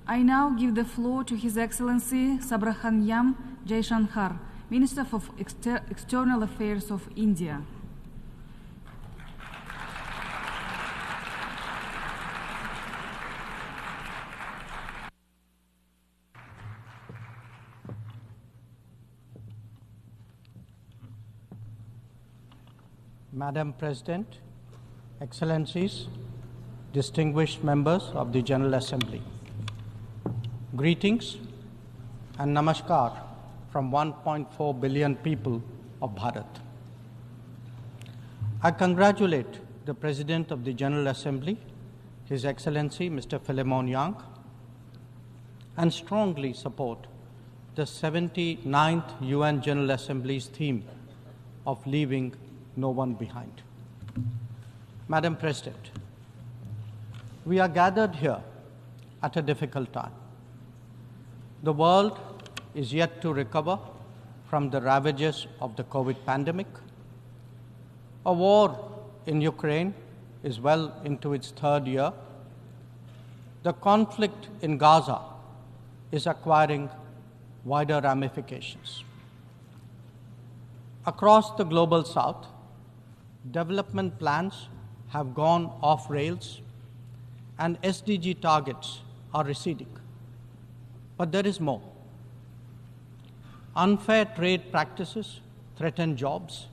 I now give the floor to His Excellency Sabrahmanyam Jaishankar, Minister of External Affairs of India. Madam President, Excellencies, distinguished members of the General Assembly, greetings and namaskar from 1.4 billion people of Bharat. I congratulate the President of the General Assembly, His Excellency Mr. Philemon Yang, and strongly support the 79th UN General Assembly's theme of leaving no one behind. Madam President, we are gathered here at a difficult time. The world is yet to recover from the ravages of the COVID pandemic. A war in Ukraine is well into its third year. The conflict in Gaza is acquiring wider ramifications. Across the global south, development plans have gone off rails and SDG targets are receding. But there is more. Unfair trade practices threaten jobs,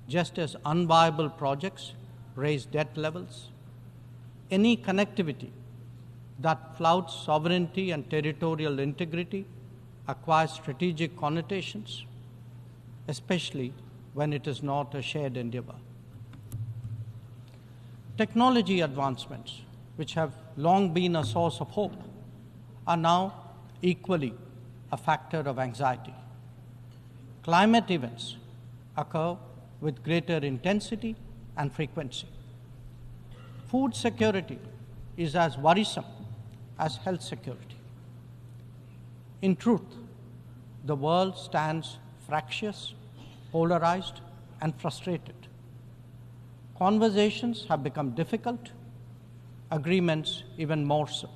just as unviable projects raise debt levels. Any connectivity that flouts sovereignty and territorial integrity acquires strategic connotations, especially when it is not a shared endeavor. Technology advancements, which have long been a source of hope, are now equally a factor of anxiety. Climate events occur with greater intensity and frequency. Food security is as worrisome as health security. In truth, the world stands fractious, polarized, and frustrated. Conversations have become difficult, agreements even more so.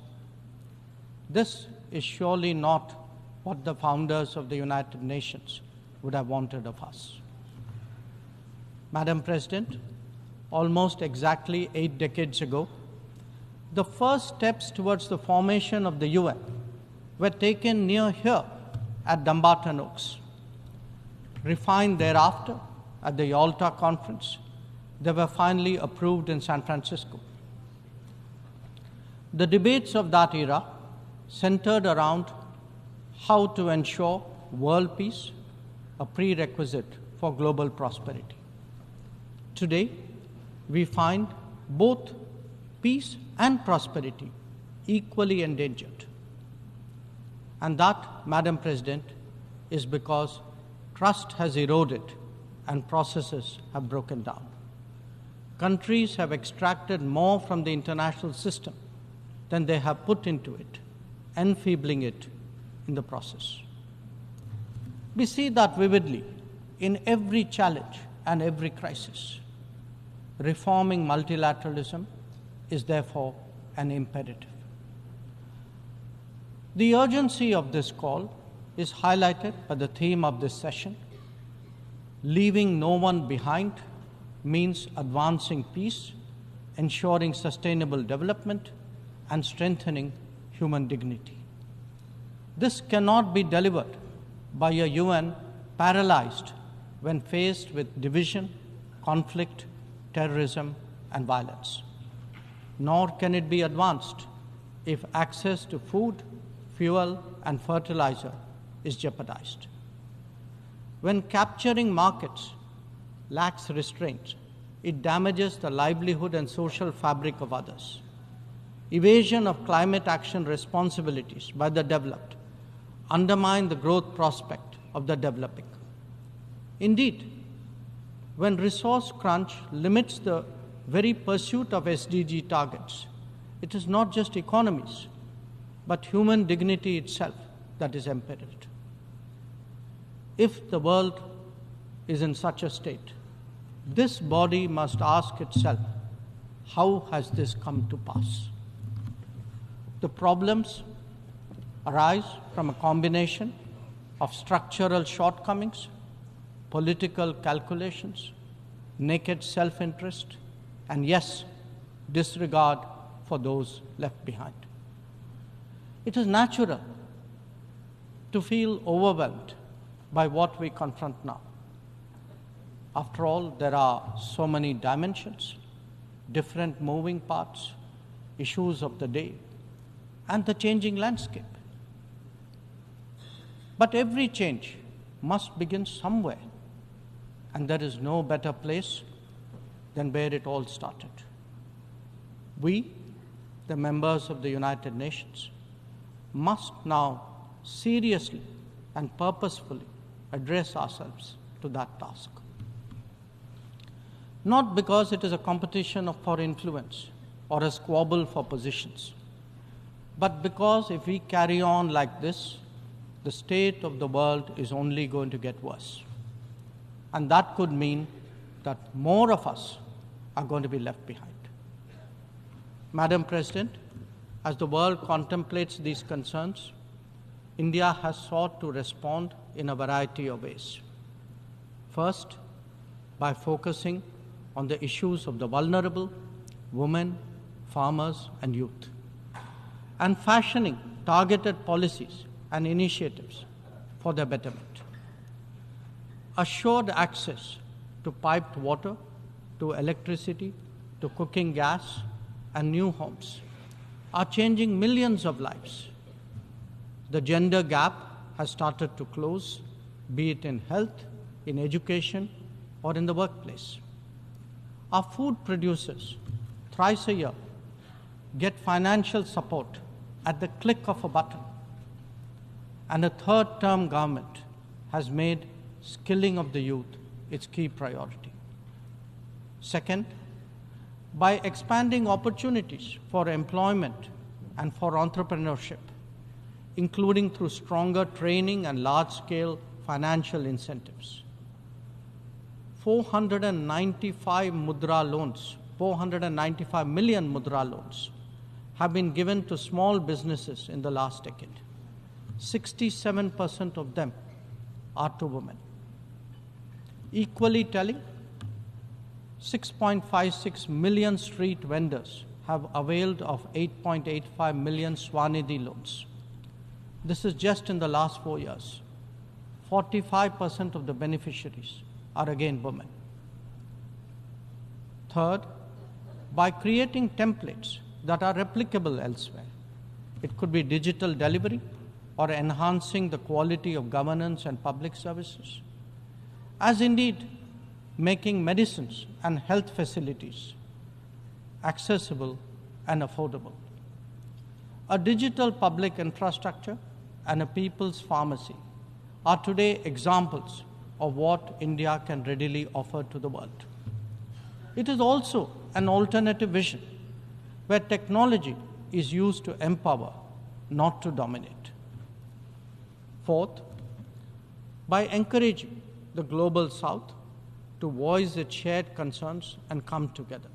This is surely not what the founders of the United Nations would have wanted of us. Madam President, almost exactly 8 decades ago, the first steps towards the formation of the UN were taken near here at Dumbarton Oaks. Refined thereafter at the Yalta Conference, they were finally approved in San Francisco. The debates of that era centered around how to ensure world peace, a prerequisite for global prosperity. Today, we find both peace and prosperity equally endangered. And that, Madam President, is because trust has eroded and processes have broken down. Countries have extracted more from the international system than they have put into it, enfeebling it in the process. We see that vividly in every challenge and every crisis. Reforming multilateralism is therefore an imperative. The urgency of this call is highlighted by the theme of this session. Leaving no one behind means advancing peace, ensuring sustainable development, and strengthening human dignity. This cannot be delivered by a UN paralyzed when faced with division, conflict, terrorism, and violence. Nor can it be advanced if access to food, fuel, and fertilizer is jeopardized. When capturing markets lacks restraint, it damages the livelihood and social fabric of others. Evasion of climate action responsibilities by the developed undermine the growth prospect of the developing. Indeed, when resource crunch limits the very pursuit of SDG targets, it is not just economies, but human dignity itself that is imperiled. If the world is in such a state, this body must ask itself, how has this come to pass? The problems arise from a combination of structural shortcomings, political calculations, naked self-interest, and yes, disregard for those left behind. It is natural to feel overwhelmed by what we confront now. After all, there are so many dimensions, different moving parts, issues of the day, and the changing landscape. But every change must begin somewhere, and there is no better place than where it all started. We, the members of the United Nations, must now seriously and purposefully address ourselves to that task. Not because it is a competition for influence or a squabble for positions, but because if we carry on like this, the state of the world is only going to get worse. And that could mean that more of us are going to be left behind. Madam President, as the world contemplates these concerns, India has sought to respond in a variety of ways. First, by focusing on the issues of the vulnerable, women, farmers, and youth, and fashioning targeted policies and initiatives for their betterment. Assured access to piped water, to electricity, to cooking gas, and new homes are changing millions of lives. The gender gap has started to close, be it in health, in education, or in the workplace. Our food producers, thrice a year, get financial support at the click of a button. And a third-term government has made skilling of the youth its key priority. Second, by expanding opportunities for employment and for entrepreneurship, including through stronger training and large-scale financial incentives. 495 million mudra loans have been given to small businesses in the last decade. 67% of them are to women. Equally telling, 6.56 million street vendors have availed of 8.85 million Swanidhi loans. This is just in the last 4 years. 45% of the beneficiaries are again women. Third, by creating templates that are replicable elsewhere. It could be digital delivery or enhancing the quality of governance and public services, as indeed making medicines and health facilities accessible and affordable. A digital public infrastructure and a people's pharmacy are today examples of what India can readily offer to the world. It is also an alternative vision where technology is used to empower, not to dominate. Fourth, by encouraging the Global South to voice its shared concerns and come together.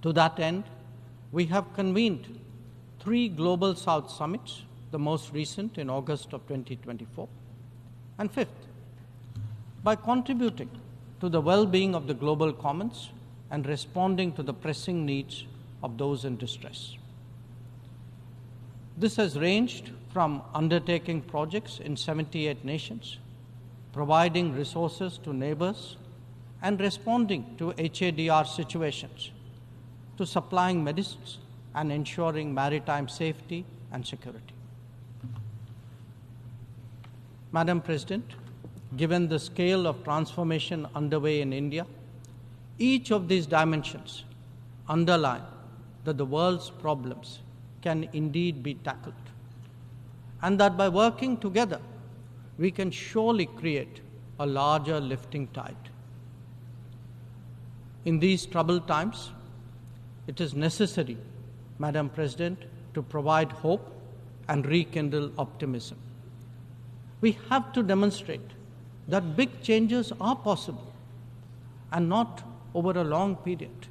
To that end, we have convened 3 Global South summits, the most recent in August of 2024. And fifth, by contributing to the well-being of the global commons and responding to the pressing needs of those in distress. This has ranged from undertaking projects in 78 nations, providing resources to neighbors, and responding to HADR situations, to supplying medicines and ensuring maritime safety and security. Madam President, given the scale of transformation underway in India, each of these dimensions underline that the world's problems can indeed be tackled, and that by working together, we can surely create a larger lifting tide. In these troubled times, it is necessary, Madam President, to provide hope and rekindle optimism. We have to demonstrate that big changes are possible and not over a long period.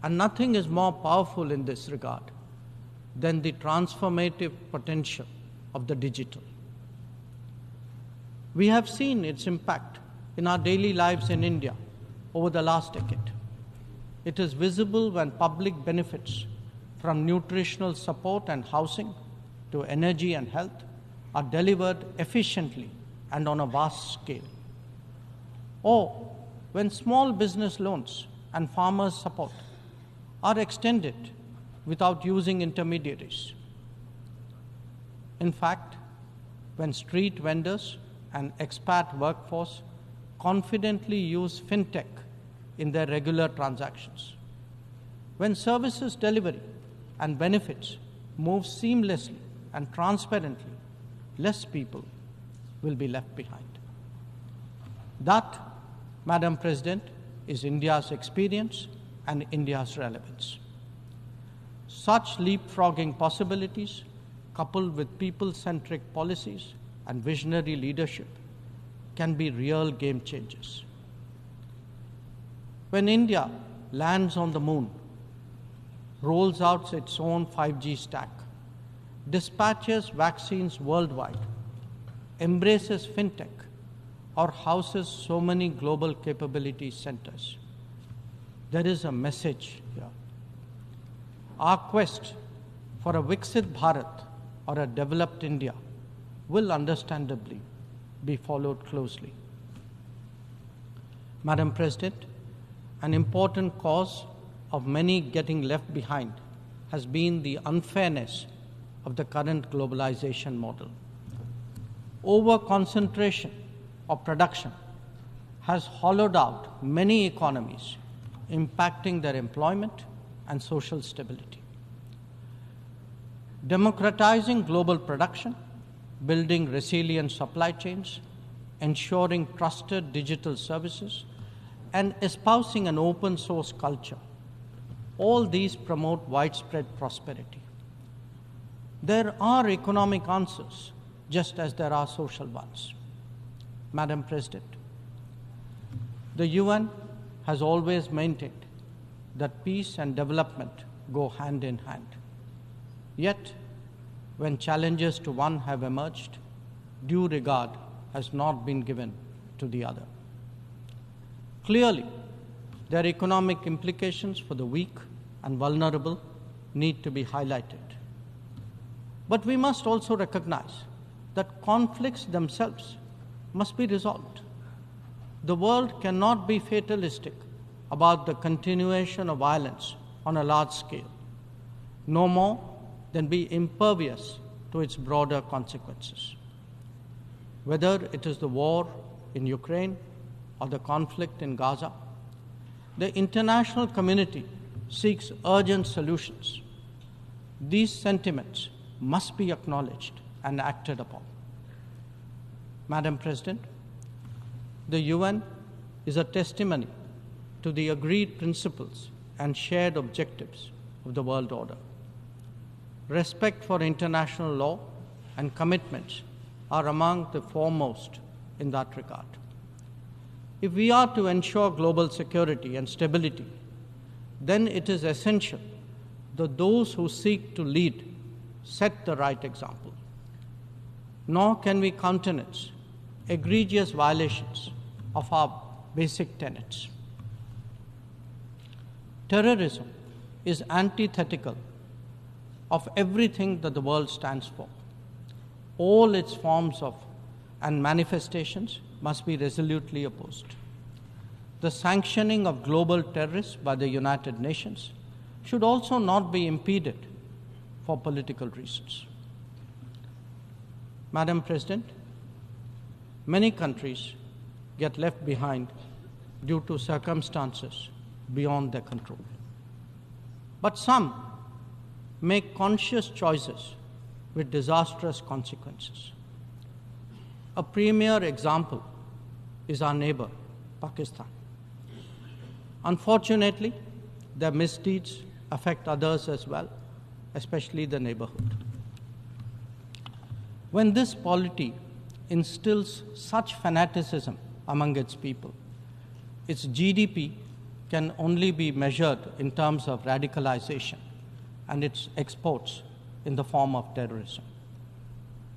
And nothing is more powerful in this regard than the transformative potential of the digital. We have seen its impact in our daily lives in India over the last decade. It is visible when public benefits from nutritional support and housing to energy and health are delivered efficiently and on a vast scale. Or when small business loans and farmers' support are extended without using intermediaries. In fact, when street vendors and expat workforce confidently use fintech in their regular transactions, when services delivery and benefits move seamlessly and transparently, less people will be left behind. That, Madam President, is India's experience and India's relevance. Such leapfrogging possibilities, coupled with people-centric policies and visionary leadership, can be real game changers. When India lands on the moon, rolls out its own 5G stack, dispatches vaccines worldwide, embraces fintech, or houses so many global capability centers, there is a message here. Our quest for a Viksit Bharat or a developed India will understandably be followed closely. Madam President, an important cause of many getting left behind has been the unfairness of the current globalization model. Over-concentration of production has hollowed out many economies, impacting their employment and social stability. Democratizing global production, building resilient supply chains, ensuring trusted digital services, and espousing an open source culture, all these promote widespread prosperity. There are economic answers, just as there are social ones. Madam President, the UN has always maintained that peace and development go hand in hand. Yet, when challenges to one have emerged, due regard has not been given to the other. Clearly, their economic implications for the weak and vulnerable need to be highlighted. But we must also recognize that conflicts themselves must be resolved. The world cannot be fatalistic about the continuation of violence on a large scale, no more than be impervious to its broader consequences. Whether it is the war in Ukraine or the conflict in Gaza, the international community seeks urgent solutions. These sentiments must be acknowledged and acted upon. Madam President, the UN is a testimony to the agreed principles and shared objectives of the world order. Respect for international law and commitments are among the foremost in that regard. If we are to ensure global security and stability, then it is essential that those who seek to lead set the right example. Nor can we countenance egregious violations of our basic tenets. Terrorism is antithetical of everything that the world stands for. All its forms of and manifestations must be resolutely opposed. The sanctioning of global terrorists by the United Nations should also not be impeded for political reasons. Madam President, many countries get left behind due to circumstances beyond their control. But some make conscious choices with disastrous consequences. A premier example is our neighbor, Pakistan. Unfortunately, their misdeeds affect others as well, especially the neighborhood. When this polity instills such fanaticism among its people, its GDP can only be measured in terms of radicalization, and its exports in the form of terrorism.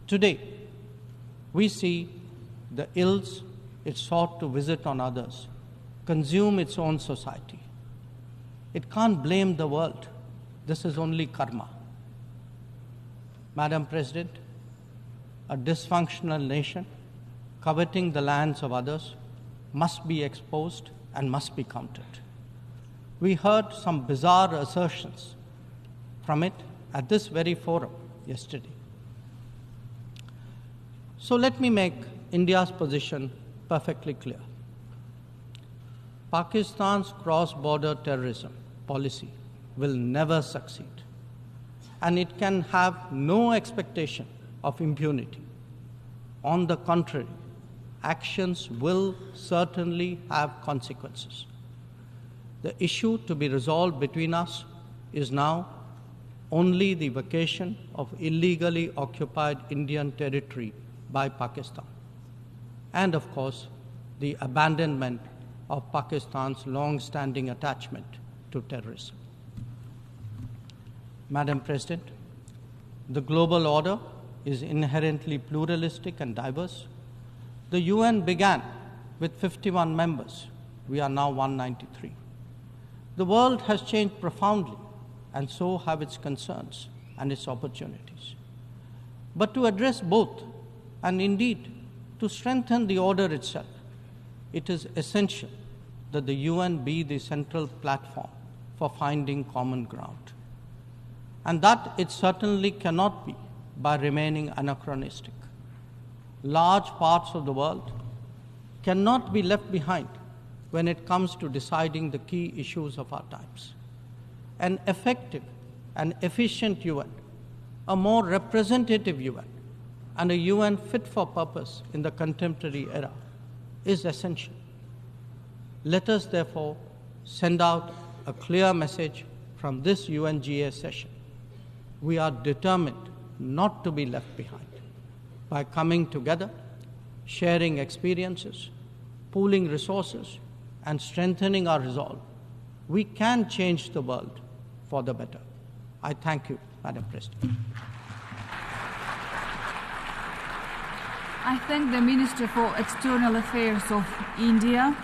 Today, we see the ills it sought to visit on others consume its own society. It can't blame the world. This is only karma. Madam President, a dysfunctional nation coveting the lands of others must be exposed and must be countered. We heard some bizarre assertions from it at this very forum yesterday. So let me make India's position perfectly clear. Pakistan's cross-border terrorism policy will never succeed, and it can have no expectation of impunity. On the contrary, actions will certainly have consequences. The issue to be resolved between us is now only the vacation of illegally occupied Indian territory by Pakistan, and of course, the abandonment of Pakistan's long-standing attachment to terrorism. Madam President, the global order is inherently pluralistic and diverse. The UN began with 51 members. We are now 193. The world has changed profoundly, and so have its concerns and its opportunities. But to address both, and indeed to strengthen the order itself, it is essential that the UN be the central platform for finding common ground. And that it certainly cannot be by remaining anachronistic. Large parts of the world cannot be left behind when it comes to deciding the key issues of our times. An effective and efficient UN, a more representative UN, and a UN fit for purpose in the contemporary era is essential. Let us therefore send out a clear message from this UNGA session. We are determined not to be left behind. By coming together, sharing experiences, pooling resources, and strengthening our resolve, we can change the world for the better. I thank you, Madam President. I thank the Minister for External Affairs of India,